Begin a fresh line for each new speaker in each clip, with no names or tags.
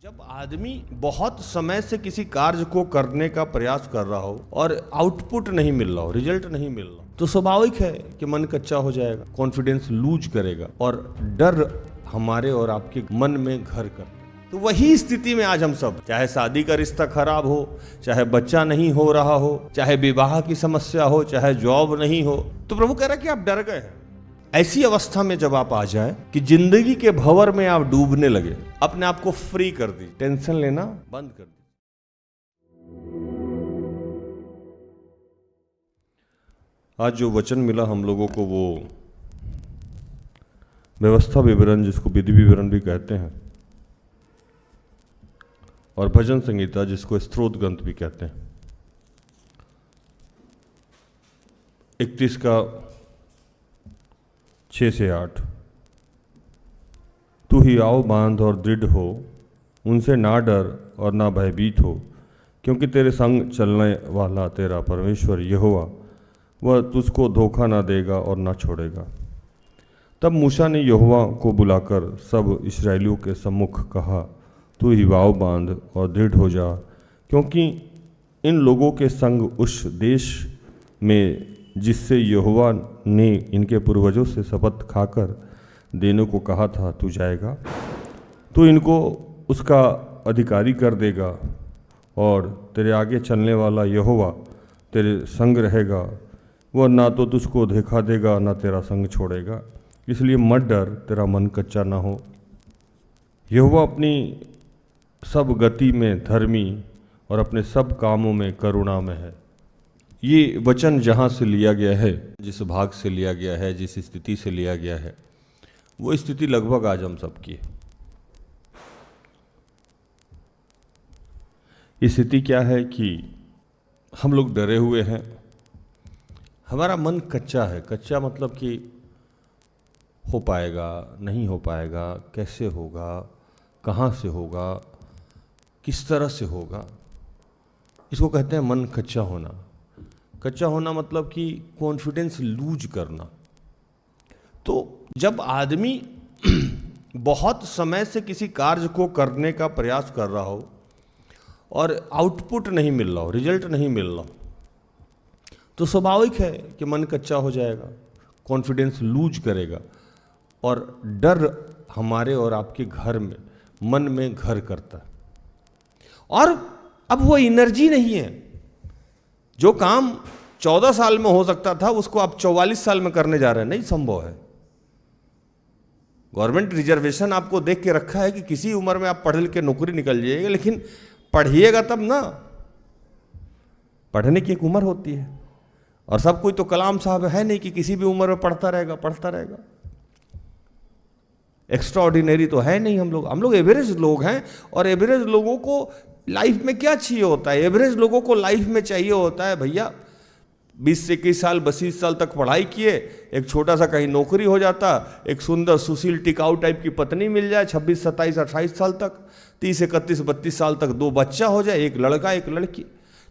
जब आदमी बहुत समय से किसी कार्य को करने का प्रयास कर रहा हो और आउटपुट नहीं मिल रहा हो, रिजल्ट नहीं मिल रहा, तो स्वाभाविक है कि मन कच्चा हो जाएगा, कॉन्फिडेंस लूज करेगा और डर हमारे और आपके मन में घर कर। तो वही स्थिति में आज हम सब, चाहे शादी का रिश्ता खराब हो, चाहे बच्चा नहीं हो रहा हो, चाहे विवाह की समस्या हो, चाहे जॉब नहीं हो, तो प्रभु कह रहा है कि आप डर गए हैं। ऐसी अवस्था में जब आप आ जाए कि जिंदगी के भंवर में आप डूबने लगे, अपने आप को फ्री कर दी, टेंशन लेना बंद कर दी। आज जो वचन मिला हम लोगों को, वो व्यवस्था विवरण, जिसको विधि विवरण भी कहते हैं, और भजन संहिता, जिसको स्तोत्र ग्रंथ भी कहते हैं। 31 का 6 से 8। तू ही आओ बांध और दृढ़ हो, उनसे ना डर और ना भयभीत हो, क्योंकि तेरे संग चलने वाला तेरा परमेश्वर यहोवा, वह तुझको धोखा ना देगा और ना छोड़ेगा। तब मूसा ने यहोवा को बुलाकर सब इस्राएलियों के सम्मुख कहा, तू ही वाव बांध और दृढ़ हो जा, क्योंकि इन लोगों के संग उस देश में जिससे यहोवा ने इनके पूर्वजों से शपथ खाकर देने को कहा था, तू जाएगा, तू इनको उसका अधिकारी कर देगा, और तेरे आगे चलने वाला यहोवा तेरे संग रहेगा, वह ना तो तुझको धोखा देगा ना तेरा संग छोड़ेगा। इसलिए मत डर, तेरा मन कच्चा ना हो। यहोवा अपनी सब गति में धर्मी और अपने सब कामों में करुणा में है। ये वचन जहाँ से लिया गया है, जिस भाग से लिया गया है, जिस स्थिति से लिया गया है, वो स्थिति लगभग आज हम सबकी है। स्थिति क्या है कि हम लोग डरे हुए हैं, हमारा मन कच्चा है। कच्चा मतलब कि हो पाएगा, नहीं हो पाएगा, कैसे होगा, कहाँ से होगा, किस तरह से होगा, इसको कहते हैं मन कच्चा होना। कच्चा होना मतलब कि कॉन्फिडेंस लूज करना। तो जब आदमी बहुत समय से किसी कार्य को करने का प्रयास कर रहा हो और आउटपुट नहीं मिल रहा हो, रिजल्ट नहीं मिल रहा, तो स्वाभाविक है कि मन कच्चा हो जाएगा, कॉन्फिडेंस लूज करेगा और डर हमारे और आपके घर में, मन में घर करता है। और अब वो एनर्जी नहीं है। जो काम 14 साल में हो सकता था, उसको आप 44 साल में करने जा रहे हैं, नहीं संभव है। गवर्नमेंट रिजर्वेशन आपको देख के रखा है कि किसी उम्र में आप पढ़ लिख के नौकरी निकल जाइएगा, लेकिन पढ़िएगा तब ना। पढ़ने की एक उम्र होती है, और सब कोई तो कलाम साहब है नहीं कि किसी भी उम्र में पढ़ता रहेगा। एक्स्ट्रा ऑर्डिनरी तो है नहीं हम लोग एवरेज लोग हैं। और एवरेज लोगों को लाइफ में क्या चाहिए होता है? एवरेज लोगों को लाइफ में चाहिए होता है, भैया 20 से 21 साल 22 साल तक पढ़ाई किए, एक छोटा सा कहीं नौकरी हो जाता, एक सुंदर सुशील टिकाऊ टाइप की पत्नी मिल जाए 26, 27, 28 साल तक, 30, 31, 32 साल तक 2 बच्चा हो जाए, एक लड़का एक लड़की,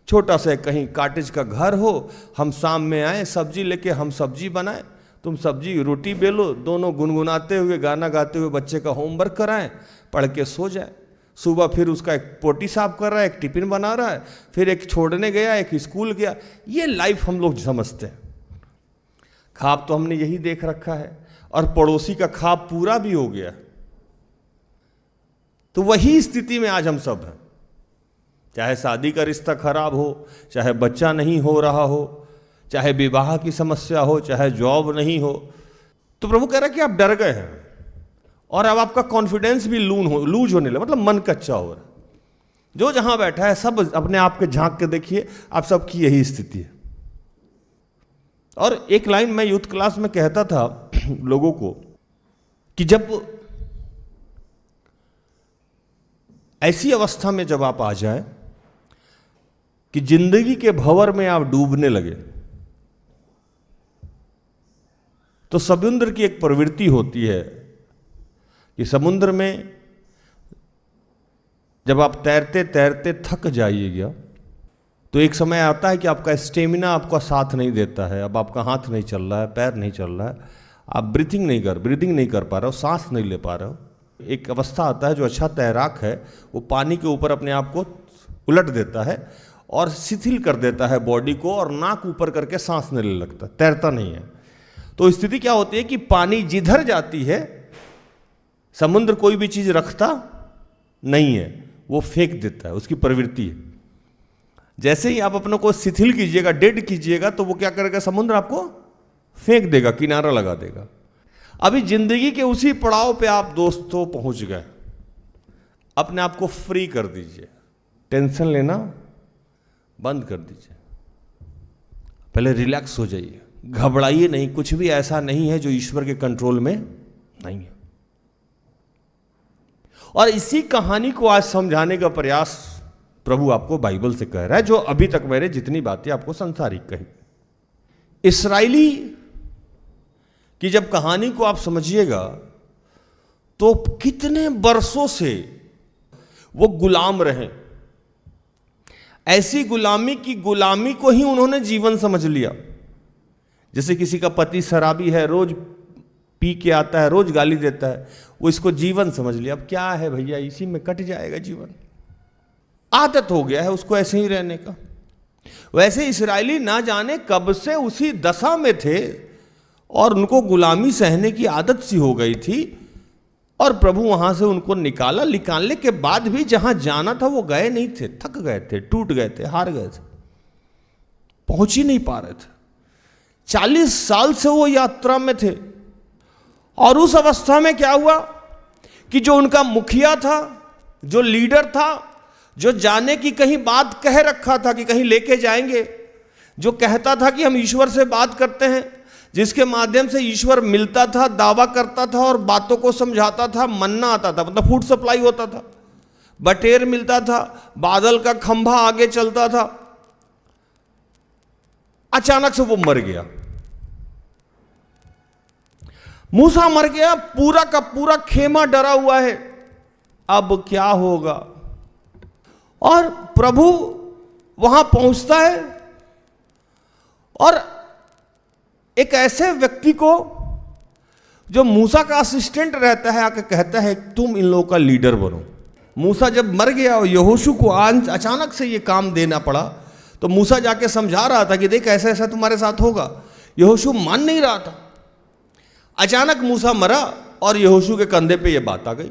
छोटा सा कहीं कॉटेज का घर हो, हम शाम में आए सब्जी लेके, हम सब्जी बनाएं, तुम सब्जी रोटी बेलो, दोनों गुनगुनाते हुए गाना गाते हुए बच्चे का होमवर्क कराएं, पढ़ के सो जाए। सुबह फिर उसका एक पोटी साफ कर रहा है, एक टिफिन बना रहा है, फिर एक छोड़ने गया, एक स्कूल गया। ये लाइफ हम लोग समझते हैं। ख्वाब तो हमने यही देख रखा है, और पड़ोसी का ख्वाब पूरा भी हो गया। तो वही स्थिति में आज हम सब हैं। चाहे शादी का रिश्ता खराब हो, चाहे बच्चा नहीं हो रहा हो, चाहे विवाह की समस्या हो, चाहे जॉब नहीं हो, तो प्रभु कह रहा है कि आप डर गए हैं, और अब आपका कॉन्फिडेंस भी लूज होने लगा, मतलब मन कच्चा हो रहा है। जो जहां बैठा है सब अपने आप के झांक के देखिए, आप सबकी यही स्थिति है। और एक लाइन मैं यूथ क्लास में कहता था लोगों को कि जब ऐसी अवस्था में जब आप आ जाए कि जिंदगी के भंवर में आप डूबने लगे, तो समुद्र की एक प्रवृत्ति होती है कि समुद्र में जब आप तैरते तैरते थक जाइएगा, तो एक समय आता है कि आपका स्टेमिना आपका साथ नहीं देता है। अब आपका हाथ नहीं चल रहा है, पैर नहीं चल रहा है, आप ब्रीदिंग नहीं कर पा रहे हो, सांस नहीं ले पा रहे हो, एक अवस्था आता है जो अच्छा तैराक है वो पानी के ऊपर अपने आप को उलट देता है और शिथिल कर देता है बॉडी को और नाक ऊपर करके सांस लेने लगता है, तैरता नहीं है। तो स्थिति क्या होती है कि पानी जिधर जाती है, समुद्र कोई भी चीज रखता नहीं है, वो फेंक देता है, उसकी प्रवृत्ति है। जैसे ही आप अपने को शिथिल कीजिएगा, डेड कीजिएगा, तो वो क्या करेगा, समुद्र आपको फेंक देगा, किनारा लगा देगा। अभी जिंदगी के उसी पड़ाव पे आप दोस्तों पहुंच गए। अपने आप को फ्री कर दीजिए, टेंशन लेना बंद कर दीजिए, पहले रिलैक्स हो जाइए, घबराइए नहीं। कुछ भी ऐसा नहीं है जो ईश्वर के कंट्रोल में नहीं है। और इसी कहानी को आज समझाने का प्रयास प्रभु आपको बाइबल से कह रहा है, जो अभी तक मैंने जितनी बातें आपको संसारिक कही। इस्राएली की जब कहानी को आप समझिएगा तो कितने वर्षों से वो गुलाम रहे। ऐसी गुलामी की गुलामी को ही उन्होंने जीवन समझ लिया। जैसे किसी का पति शराबी है, रोज पी के आता है, रोज गाली देता है, वो इसको जीवन समझ लिया। अब क्या है भैया, इसी में कट जाएगा जीवन, आदत हो गया है उसको ऐसे ही रहने का। वैसे इस्राएली ना जाने कब से उसी दशा में थे और उनको गुलामी सहने की आदत सी हो गई थी, और प्रभु वहां से उनको निकाला। निकालने के बाद भी जहां जाना था वो गए नहीं थे, थक गए थे, टूट गए थे, हार गए थे, पहुंच ही नहीं पा रहे थे। 40 साल से वो यात्रा में थे। और उस अवस्था में क्या हुआ कि जो उनका मुखिया था, जो लीडर था, जो जाने की कहीं बात कह रखा था कि कहीं लेके जाएंगे, जो कहता था कि हम ईश्वर से बात करते हैं, जिसके माध्यम से ईश्वर मिलता था, दावा करता था और बातों को समझाता था, मन्ना आता था, मतलब फूड सप्लाई होता था, बटेर मिलता था, बादल का खंभा आगे चलता था, अचानक से वो मर गया। मूसा मर गया, पूरा का पूरा खेमा डरा हुआ है, अब क्या होगा। और प्रभु वहां पहुंचता है और एक ऐसे व्यक्ति को जो मूसा का असिस्टेंट रहता है आके कहता है तुम इन लोगों का लीडर बनो। मूसा जब मर गया और यहोशू को अचानक से ये काम देना पड़ा, तो मूसा जाके समझा रहा था कि देख ऐसा ऐसा तुम्हारे साथ होगा। यहोशू मान नहीं रहा था। अचानक मूसा मरा और यहोशू के कंधे पे ये बात आ गई।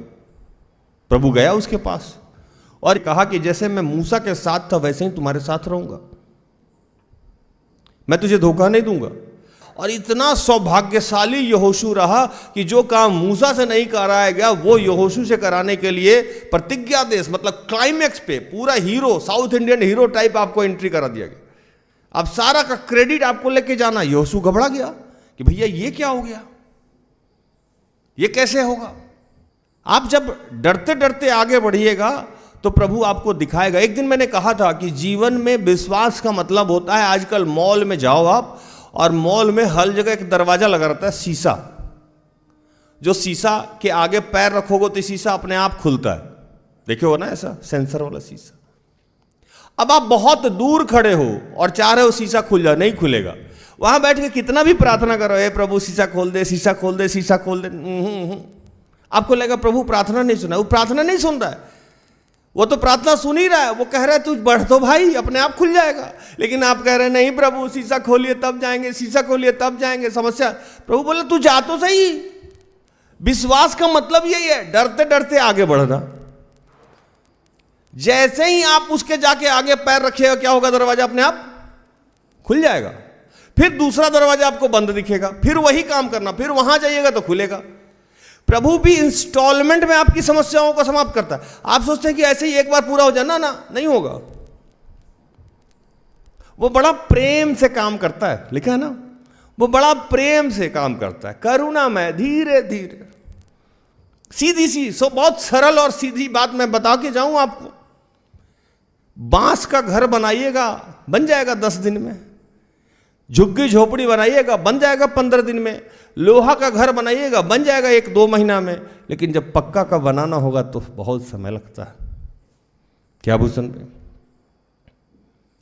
प्रभु गया उसके पास और कहा कि जैसे मैं मूसा के साथ था वैसे ही तुम्हारे साथ रहूंगा, मैं तुझे धोखा नहीं दूंगा। और इतना सौभाग्यशाली यहोशू रहा कि जो काम मूसा से नहीं कराया गया वो यहोशू से कराने के लिए प्रतिज्ञा देश, मतलब क्लाइमैक्स पे पूरा hero, south Indian hero type आपको एंट्री करा दिया गया। अब सारा का क्रेडिट आपको लेके जाना। यहोशू घबरा गया कि भैया ये क्या हो गया, ये कैसे होगा। आप जब डरते डरते आगे बढ़िएगा तो प्रभु आपको दिखाएगा। एक दिन मैंने कहा था कि जीवन में विश्वास का मतलब होता है, आजकल मॉल में जाओ आप और मॉल में हर जगह एक दरवाजा लगा रहता है शीशा, जो शीशा के आगे पैर रखोगे तो शीशा अपने आप खुलता है, देखे हो ना, ऐसा सेंसर वाला शीशा। अब आप बहुत दूर खड़े हो और चाह रहे हो शीशा खुल जाए, नहीं खुलेगा। वहां बैठ के कितना भी प्रार्थना करो, हे प्रभु शीशा खोल दे, शीशा खोल दे, शीशा खोल दे, आपको लगेगा प्रभु प्रार्थना नहीं सुना। वो प्रार्थना नहीं सुन रहा है, वो तो प्रार्थना सुन ही रहा है। वो कह रहा है तू बढ़ तो भाई, अपने आप खुल जाएगा। लेकिन आप कह रहे हैं नहीं प्रभु शीशा खोलिए तब जाएंगे, शीशा खोलिए तब जाएंगे। समस्या, प्रभु बोले तू जा तो सही। विश्वास का मतलब यही है, डरते डरते आगे बढ़ना। जैसे ही आप उसके जाके आगे पैर रखिएगा क्या होगा, दरवाजा अपने आप खुल जाएगा। फिर दूसरा दरवाजा आपको बंद दिखेगा, फिर वही काम करना, फिर वहां जाइएगा तो खुलेगा। प्रभु भी इंस्टॉलमेंट में आपकी समस्याओं को समाप्त करता है। आप सोचते हैं कि ऐसे ही एक बार पूरा हो जाना, ना नहीं होगा। वो बड़ा प्रेम से काम करता है, लिखा है ना, वो बड़ा प्रेम से काम करता है, करुणा में, धीरे धीरे, सीधी सी बहुत सरल और सीधी बात मैं बता के जाऊं आपको। बांस का घर बनाइएगा, बन जाएगा 10 दिन में। झुग्गी झोपड़ी बनाइएगा, बन जाएगा 15 दिन में। लोहा का घर बनाइएगा, बन जाएगा 1-2 महीना में। लेकिन जब पक्का का बनाना होगा तो बहुत समय लगता है। क्या भूषण पे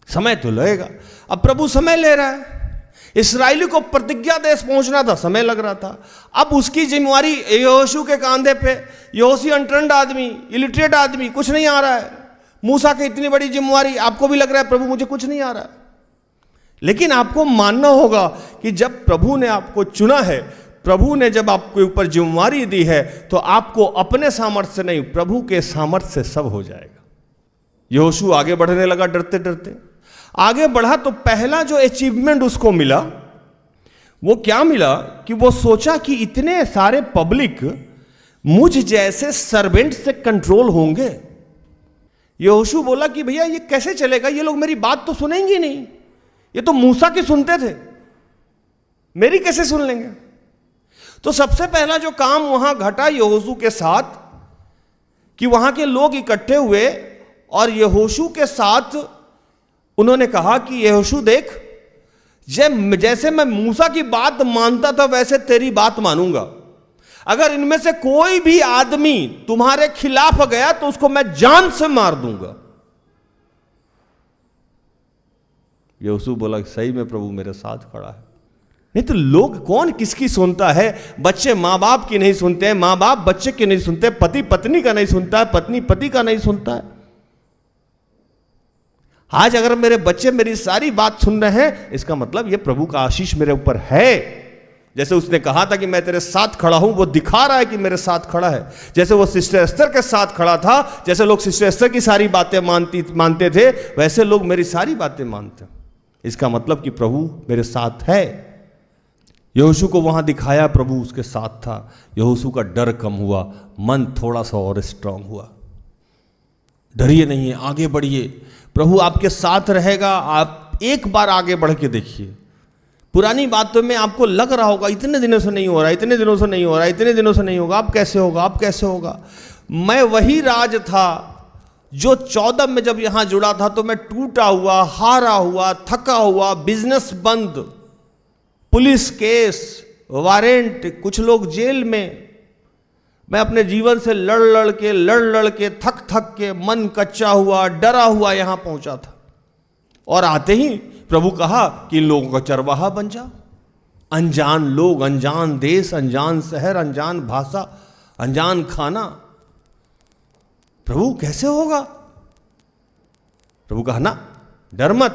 समय तो लगेगा। अब प्रभु समय ले रहा है,
इस्राएली को प्रतिज्ञा देश पहुंचना था, समय लग रहा था। अब उसकी जिम्मेवारी यहोशू के कांधे पे। यहोशू अनट्रेंड आदमी, इलिटरेट आदमी, कुछ नहीं आ रहा है। मूसा की इतनी बड़ी जिम्मेवारी, आपको भी लग रहा है प्रभु मुझे कुछ नहीं आ रहा है, लेकिन आपको मानना होगा कि जब प्रभु ने आपको चुना है, प्रभु ने जब आपके ऊपर जिम्मेवारी दी है, तो आपको अपने सामर्थ्य से नहीं, प्रभु के सामर्थ्य से सब हो जाएगा। यहोशू आगे बढ़ने लगा, डरते डरते आगे बढ़ा। तो पहला जो अचीवमेंट उसको मिला वो क्या मिला कि वो सोचा कि इतने सारे पब्लिक मुझ जैसे सर्वेंट से कंट्रोल होंगे। यहोशू बोला कि भैया ये कैसे चलेगा, ये लोग मेरी बात तो सुनेंगे नहीं, ये तो मूसा की सुनते थे, मेरी कैसे सुन लेंगे। तो सबसे पहला जो काम वहां घटा यहोशू के साथ कि वहां के लोग इकट्ठे हुए और यहोशू के साथ उन्होंने कहा कि यहोशू देख, जैसे मैं मूसा की बात मानता था वैसे तेरी बात मानूंगा। अगर इनमें से कोई भी आदमी तुम्हारे खिलाफ गया तो उसको मैं जान से मार दूंगा। यहोशू बोला सही में प्रभु मेरे साथ खड़ा है। नहीं तो लोग कौन किसकी सुनता है? बच्चे मां बाप की नहीं सुनते हैं, मां बाप बच्चे की नहीं सुनते, पति पत्नी का नहीं सुनता है, पत्नी पति का नहीं सुनता है। आज अगर मेरे बच्चे मेरी सारी बात सुन रहे हैं, इसका मतलब ये प्रभु का आशीष मेरे ऊपर है। जैसे उसने कहा था कि मैं तेरे साथ खड़ा हूं, वो दिखा रहा है कि मेरे साथ खड़ा है। जैसे वो सिस्टर एस्तर के साथ खड़ा था, जैसे लोग सिस्टर एस्तर की सारी बातें मानते थे, वैसे लोग मेरी सारी बातें मानते। इसका मतलब कि प्रभु मेरे साथ है। यहोशू को वहां दिखाया प्रभु उसके साथ था। यहोशू का डर कम हुआ, मन थोड़ा सा और स्ट्रांग हुआ। डरिए नहीं, आगे बढ़िए, प्रभु आपके साथ रहेगा। आप एक बार आगे बढ़ के देखिए। पुरानी बातों में आपको लग रहा होगा इतने दिनों से नहीं हो रहा, इतने दिनों से नहीं हो रहा, इतने दिनों से नहीं होगा, अब कैसे होगा, अब कैसे होगा। मैं वही राज था जो 14 में जब यहां जुड़ा था तो मैं टूटा हुआ, हारा हुआ, थका हुआ, बिजनेस बंद, पुलिस केस, वारंट, कुछ लोग जेल में। मैं अपने जीवन से लड़ लड़ के थक के मन कच्चा हुआ, डरा हुआ यहां पहुंचा था। और आते ही प्रभु कहा कि इन लोगों का चरवाहा बन जा। अनजान लोग, अनजान देश, अनजान शहर, अनजान भाषा, अनजान खाना। प्रभु कैसे होगा? प्रभु कहा ना, डर मत,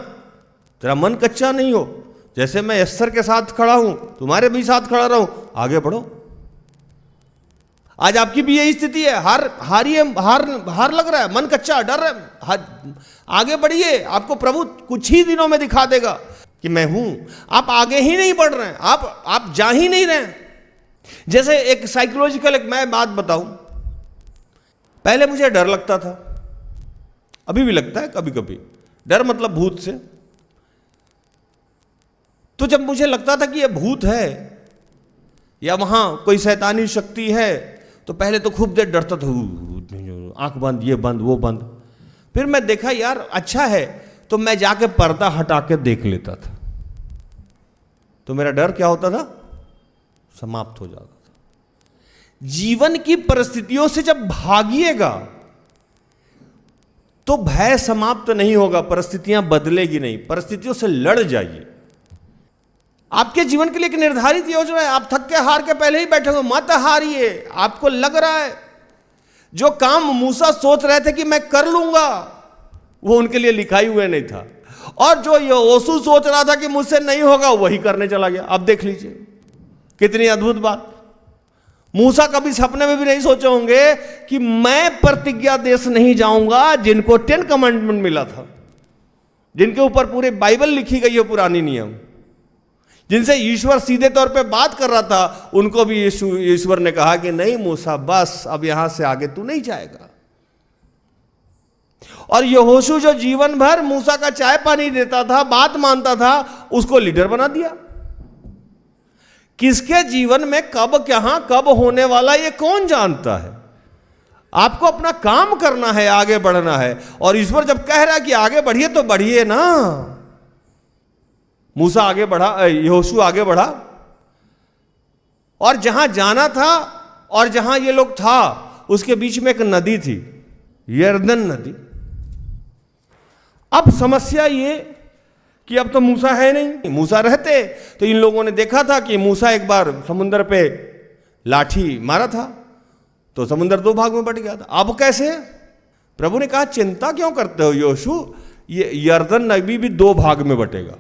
तेरा मन कच्चा नहीं हो। जैसे मैं एस्तर के साथ खड़ा हूं, तुम्हारे भी साथ खड़ा रहूं, आगे बढ़ो। आज आपकी भी यही स्थिति है, हार लग रहा है, मन कच्चा, डर है, आगे बढ़िए। आपको प्रभु कुछ ही दिनों में दिखा देगा कि मैं हूं। आप आगे ही नहीं बढ़ रहे हैं, आप जा ही नहीं रहे हैं। जैसे एक साइकोलॉजिकल एक मैं बात बताऊं, पहले मुझे डर लगता था, अभी भी लगता है कभी कभी, डर मतलब भूत से। तो जब मुझे लगता था कि यह भूत है या वहां कोई शैतानी शक्ति है, तो पहले तो खूब देर डरता था, आंख बंद, ये बंद, वो बंद। फिर मैं देखा यार अच्छा है, तो मैं जाके पर्दा हटा के देख लेता था, तो मेरा डर क्या होता था, समाप्त हो जाता था। जीवन की परिस्थितियों से जब भागिएगा तो भय समाप्त नहीं होगा, परिस्थितियां बदलेगी नहीं, परिस्थितियों से लड़ जाइए। आपके जीवन के लिए एक निर्धारित योजना है। आप थक के हार के पहले ही बैठे हो, मत हारिए। आपको लग रहा है जो काम मूसा सोच रहे थे कि मैं कर लूंगा, वो उनके लिए लिखा ही हुआ नहीं था, और जो यहोशू सोच रहा था कि मुझसे नहीं होगा, वही करने चला गया। अब देख लीजिए कितनी अद्भुत बात। मूसा कभी सपने में भी नहीं सोचे होंगे कि मैं प्रतिज्ञा देश नहीं जाऊंगा जिनको 10 कमांडमेंट मिला था, जिनके ऊपर पूरी बाइबल लिखी गई है, पुरानी नियम, जिनसे ईश्वर सीधे तौर पे बात कर रहा था। उनको भी ईश्वर ने कहा कि नहीं मूसा, बस अब यहां से आगे तू नहीं जाएगा। और यहोशू जो जीवन भर मूसा का चाय पानी देता था, बात मानता था, उसको लीडर बना दिया। किसके जीवन में कब कहां कब होने वाला ये कौन जानता है। आपको अपना काम करना है, आगे बढ़ना है। और ईश्वर जब कह रहा है कि आगे बढ़िए तो बढ़िए ना। मूसा आगे बढ़ा, यहोशू आगे बढ़ा, और जहां जाना था और जहां ये लोग था उसके बीच में एक नदी थी, यरदन नदी। अब समस्या ये कि अब तो मूसा है नहीं। मूसा रहते तो इन लोगों ने देखा था कि मूसा एक बार समुद्र पे लाठी मारा था तो समुद्र 2 भाग में बट गया था। अब कैसे? प्रभु ने कहा चिंता क्यों करते हो योशु, ये यर्दन नदी भी 2 भाग में बटेगा।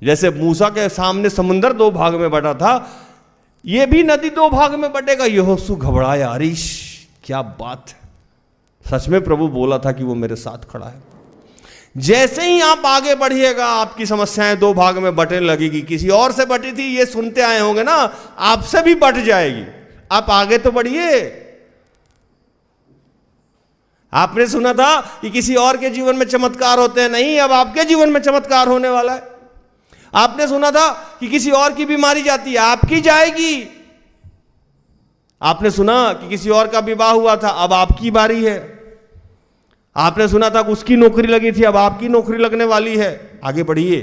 जैसे मूसा के सामने समुद्र 2 भाग में बटा था, ये भी नदी 2 भाग में बटेगा। यहोशू घबराया, अरीश क्या बात है, सच में प्रभु बोला था कि वो मेरे साथ खड़ा है। जैसे ही आप आगे बढ़िएगा आपकी समस्याएं 2 भाग में बटने लगेगी। किसी और से बटी थी ये सुनते आए होंगे ना, आपसे भी बट जाएगी। आप आगे तो बढ़िए। आपने सुना था कि किसी और के जीवन में चमत्कार होते हैं, नहीं, अब आपके जीवन में चमत्कार होने वाला है। आपने सुना था कि किसी और की बीमारी जाती है, आपकी जाएगी। आपने सुना कि किसी और का विवाह हुआ था, अब आपकी बारी है। आपने सुना था कि उसकी नौकरी लगी थी, अब आपकी नौकरी लगने वाली है। आगे बढ़िए।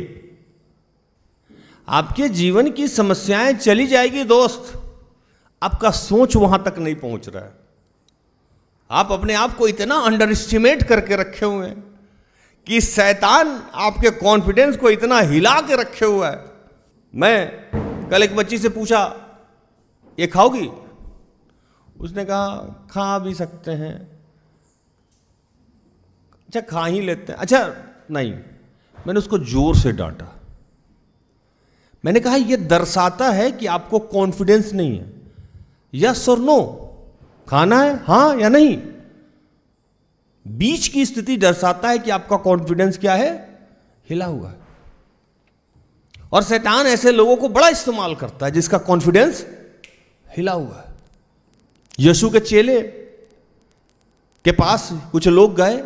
आपके जीवन की समस्याएं चली जाएगी दोस्त, आपका सोच वहां तक नहीं पहुंच रहा है। आप अपने आप को इतना अंडर एस्टिमेट करके रखे हुए हैं कि शैतान आपके कॉन्फिडेंस को इतना हिला के रखे हुआ है। मैं कल एक बच्ची से पूछा ये खाओगी? उसने कहा खा भी सकते हैं। अच्छा खा ही लेते हैं। अच्छा नहीं, मैंने उसको जोर से डांटा। मैंने कहा यह दर्शाता है कि आपको कॉन्फिडेंस नहीं है। यस और नो, खाना है हां या नहीं। बीच की स्थिति दर्शाता है कि आपका कॉन्फिडेंस क्या है, हिला हुआ है। और शैतान ऐसे लोगों को बड़ा इस्तेमाल करता है जिसका कॉन्फिडेंस हिला हुआ है। यीशु के चेले के पास कुछ लोग गए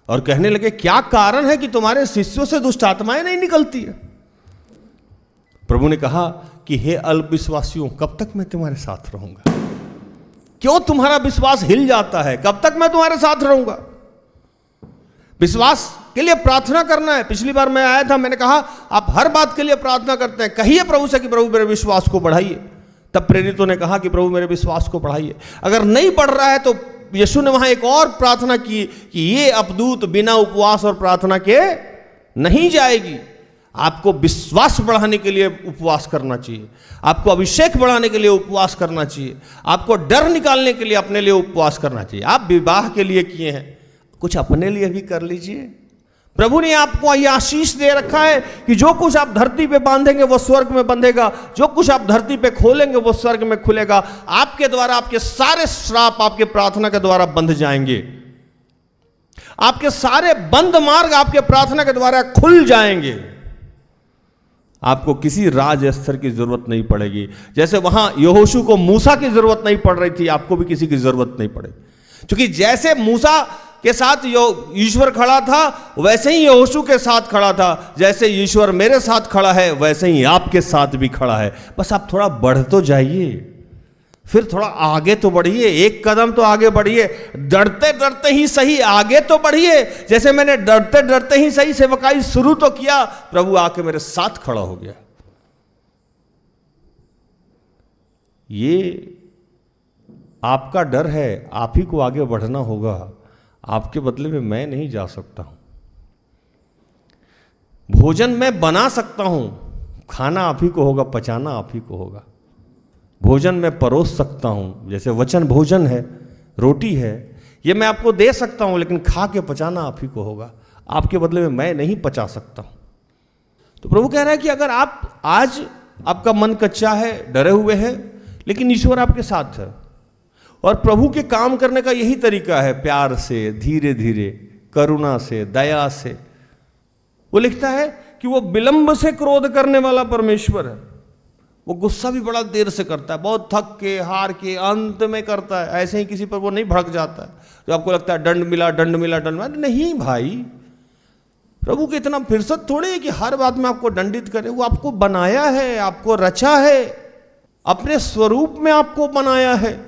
और कहने लगे क्या कारण है कि तुम्हारे शिष्यों से दुष्ट आत्माएं नहीं निकलती है? प्रभु ने कहा कि हे अल्पविश्वासियों, कब तक मैं तुम्हारे साथ रहूंगा? क्यों तुम्हारा विश्वास हिल जाता है? कब तक मैं तुम्हारे साथ रहूंगा? विश्वास के लिए प्रार्थना करना है। पिछली बार मैं आया था, मैंने कहा आप हर बात के लिए प्रार्थना करते हैं, कहिए प्रभु से कि प्रभु मेरे विश्वास को बढ़ाइए। तब प्रेरितों ने कहा कि प्रभु मेरे विश्वास को बढ़ाइए। अगर नहीं बढ़ रहा है तो यीशु ने वहां एक और प्रार्थना की कि ये अपदूत बिना उपवास और प्रार्थना के नहीं जाएगी। आपको विश्वास बढ़ाने के लिए उपवास करना चाहिए, आपको अभिषेक बढ़ाने के लिए उपवास करना चाहिए, आपको डर निकालने के लिए अपने लिए उपवास करना चाहिए। आप विवाह के लिए किए हैं, कुछ अपने लिए भी कर लीजिए। प्रभु ने आपको यह आशीष दे रखा है कि जो कुछ आप धरती पे बांधेंगे वो स्वर्ग में बंधेगा, जो कुछ आप धरती पे खोलेंगे वो स्वर्ग में खुलेगा। आपके द्वारा आपके सारे श्राप आपके प्रार्थना के द्वारा बंध जाएंगे। आपके सारे बंद मार्ग आपके प्रार्थना के द्वारा खुल जाएंगे। आपको किसी राज स्तर की जरूरत नहीं पड़ेगी। जैसे वहां यहोशू को मूसा की जरूरत नहीं पड़ रही थी, आपको भी किसी की जरूरत नहीं पड़ेगी। क्योंकि जैसे मूसा के साथ ईश्वर खड़ा था वैसे ही यहोशू के साथ खड़ा था। जैसे ईश्वर मेरे साथ खड़ा है वैसे ही आपके साथ भी खड़ा है। बस आप थोड़ा बढ़ तो जाइए, फिर थोड़ा आगे तो बढ़िए, एक कदम तो आगे बढ़िए। डरते डरते ही सही आगे तो बढ़िए। जैसे मैंने डरते डरते ही सही सेवकाई शुरू तो किया, प्रभु आके मेरे साथ खड़ा हो गया। ये आपका डर है, आप ही को आगे बढ़ना होगा। आपके बदले में मैं नहीं जा सकता हूं। भोजन मैं बना सकता हूं, खाना आप ही को होगा, पचाना आप ही को होगा। भोजन मैं परोस सकता हूं, जैसे वचन भोजन है, रोटी है, ये मैं आपको दे सकता हूं, लेकिन खा के पचाना आप ही को होगा। आपके बदले में मैं नहीं पचा सकता हूं। तो प्रभु कह रहा है कि अगर आप आज आपका मन कच्चा है, डरे हुए हैं, लेकिन ईश्वर आपके साथ है। और प्रभु के काम करने का यही तरीका है, प्यार से, धीरे धीरे, करुणा से, दया से। वो लिखता है कि वो विलंब से क्रोध करने वाला परमेश्वर है। वो गुस्सा भी बड़ा देर से करता है, बहुत थक के हार के अंत में करता है। ऐसे ही किसी पर वो नहीं भड़क जाता है जो आपको लगता है दंड मिला दंड मिला दंड मिला। नहीं भाई, प्रभु की इतना फुर्सत थोड़ी है कि हर बात में आपको दंडित करे। वो आपको बनाया है, आपको रचा है, अपने स्वरूप में आपको बनाया है।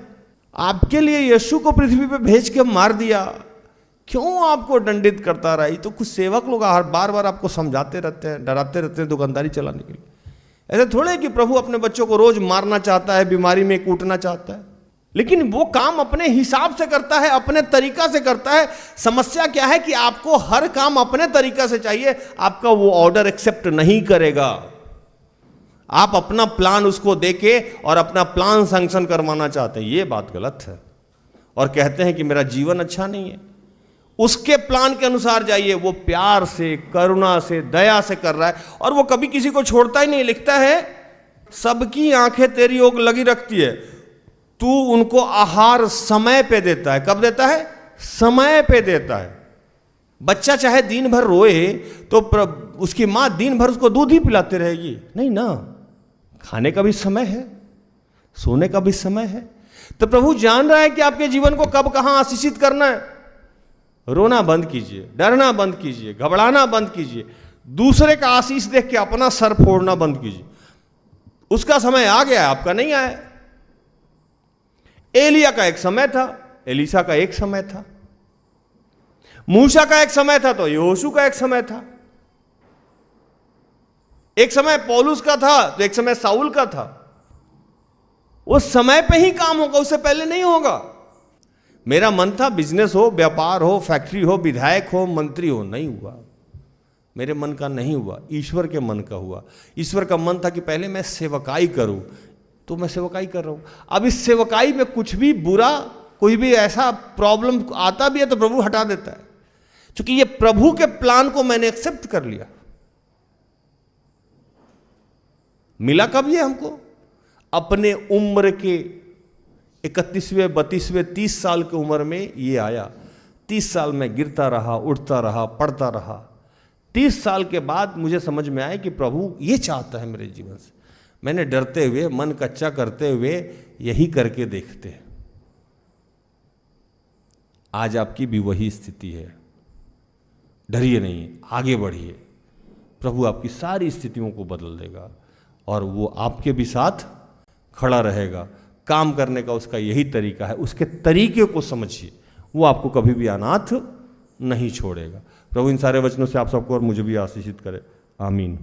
आपके लिए यीशु को पृथ्वी पे भेज के मार दिया, क्यों आपको दंडित करता रहा? तो कुछ सेवक लोग हर बार बार आपको समझाते रहते हैं, डराते रहते हैं दुकानदारी चलाने के लिए। ऐसे थोड़े कि प्रभु अपने बच्चों को रोज मारना चाहता है, बीमारी में कूटना चाहता है। लेकिन वो काम अपने हिसाब से करता है, अपने तरीका से करता है। समस्या क्या है कि आपको हर काम अपने तरीका से चाहिए, आपका वो ऑर्डर एक्सेप्ट नहीं करेगा। आप अपना प्लान उसको देके और अपना प्लान सैंक्शन करवाना चाहते हैं, ये बात गलत है। और कहते हैं कि मेरा जीवन अच्छा नहीं है, उसके प्लान के अनुसार जाइए। वो प्यार से, करुणा से, दया से कर रहा है, और वो कभी किसी को छोड़ता ही नहीं। लिखता है सबकी आंखें तेरी ओर लगी रखती है, तू उनको आहार समय पे देता है। कब देता है? समय पे देता है। बच्चा चाहे दिन भर रोए तो उसकी मां दिन भर उसको दूध ही पिलाते रहेगी? नहीं ना, खाने का भी समय है, सोने का भी समय है। तो प्रभु जान रहा है कि आपके जीवन को कब कहां आशीषित करना है। रोना बंद कीजिए, डरना बंद कीजिए, घबराना बंद कीजिए, दूसरे का आशीष देख के अपना सर फोड़ना बंद कीजिए। उसका समय आ गया, आपका नहीं आया। एलिया का एक समय था, एलीशा का एक समय था, मूसा का एक समय था तो यहोशू का एक समय था, एक समय पौलुस का था तो एक समय साउल का था। वो समय पे ही काम होगा, उससे पहले नहीं होगा। मेरा मन था बिजनेस हो, व्यापार हो, फैक्ट्री हो, विधायक हो, मंत्री हो, नहीं हुआ। मेरे मन का नहीं हुआ, ईश्वर के मन का हुआ। ईश्वर का मन था कि पहले मैं सेवकाई करूं, तो मैं सेवकाई कर रहा हूं। अब इस सेवकाई में कुछ भी बुरा, कोई भी ऐसा प्रॉब्लम आता भी है तो प्रभु हटा देता है, क्योंकि ये प्रभु के प्लान को मैंने एक्सेप्ट कर लिया। मिला कब ये हमको? अपने उम्र के 31वें, 32वें, 30 साल की उम्र में ये आया। 30 साल में गिरता रहा, उठता रहा, पढ़ता रहा। 30 साल के बाद मुझे समझ में आया कि प्रभु ये चाहता है मेरे जीवन से। मैंने डरते हुए, मन कच्चा करते हुए यही करके देखते हैं। आज आपकी भी वही स्थिति है। डरिए नहीं, आगे बढ़िए। प्रभु आपकी सारी स्थितियों को बदल देगा और वो आपके भी साथ खड़ा रहेगा। काम करने का उसका यही तरीका है, उसके तरीके को समझिए, वो आपको कभी भी अनाथ नहीं छोड़ेगा। प्रभु इन सारे वचनों से आप सबको और मुझे भी आशीषित करे। आमीन।